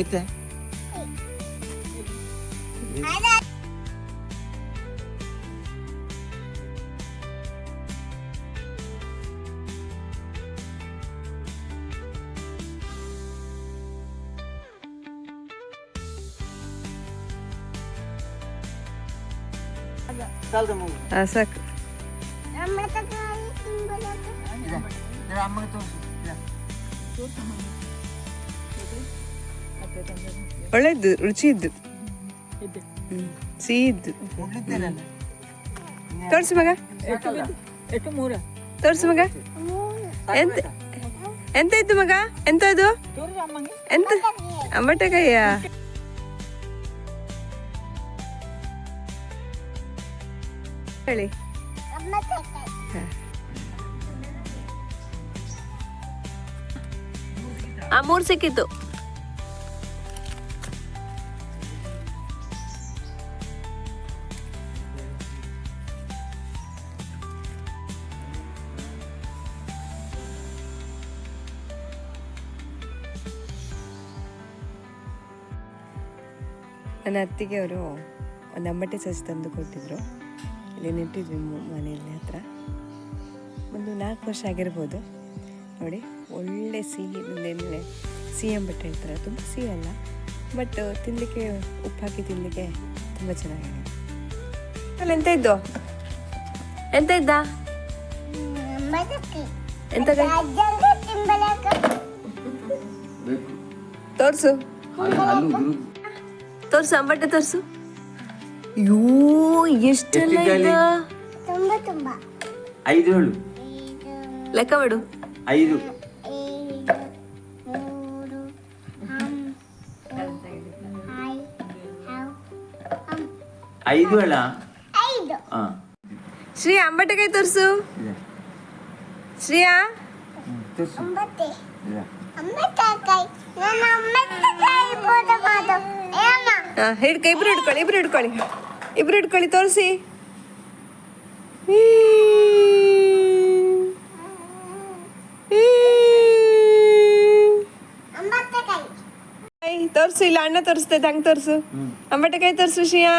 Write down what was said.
ಹೋಯ್ತೆ ಸಾಕು. ಅಮ್ಮಗೆ ತೋರಿಸು ಒಳ್ಳೆದ್ದು, ರುಚಿ ಇದ್ದು, ಸಿಹಿ ಇದ್ದು. ತೋರ್ಸು ಮಗ, ತೋರ್ಸು ಮಗ. ಎಂತ ಎಂತ ಇತ್ತು ಮಗ? ಎಂತ ಇದು? ಎಂತ? ಅಂಬಟೆಕಾಯಿಯ? ಹೇಳಿ. ಆ 3 ಸಿಕ್ಕಿತ್ತು. ನನ್ನ ಅತ್ತಿಗೆ ಅವರು ಒಂದು ಅಂಬಟೆ ಸಸಿ ತಂದು ಕೊಟ್ಟಿದ್ರು. ಇಲ್ಲಿ ನೆಟ್ಟಿದ್ವಿ ಮನೆಯಲ್ಲಿ ಹತ್ರ. ಒಂದು 4 ವರ್ಷ ಆಗಿರ್ಬೋದು ನೋಡಿ. ಒಳ್ಳೆ ಸಿಹಿ, ಸಿಹಿ ಅಂಬಟೆ ಹೇಳ್ತಾರೆ. ತುಂಬ ಸಿಹಿ ಅಲ್ಲ, ಬಟ್ ತಿನ್ನಲಿಕ್ಕೆ ಉಪ್ಪು ಹಾಕಿ ತಿನ್ನಲಿಕ್ಕೆ ತುಂಬ ಚೆನ್ನಾಗಿದೆ. ಅಲ್ಲಿ ಎಂತ ಇದ್ದು? ಎಂತ ಇದ್ದ? ಎಂತ ತೋರ್ಸು, ತೋರ್ಸು ಅಂಬಟೆ ತೋರ್ಸು. ಯೋ, ಎಷ್ಟೆಲ್ಲ ಇದೆ. 5 ಹೇಳು, ಲೆಕ್ಕ ಮಾಡು. 5 5 ಹೇಳ. ಶ್ರೀಯಾ ಅಂಬಟೆಕಾಯಿ ತೋರ್ಸು. ಶ್ರೀಯಾ ಹಿಡ್ಕ, ಇಬ್ರು ಹಿಡ್ಕೊಳ್ಳಿ ತೋರಿಸಿ. ತೋರ್ಸು, ಇಲ್ಲ ಅಣ್ಣ ತೋರಿಸ್ತೈತೆ, ಹಂಗೆ ತೋರ್ಸು. ಅಂಬಟೆಕಾಯಿ ತೋರ್ಸು ಶ್ರೀಯಾ.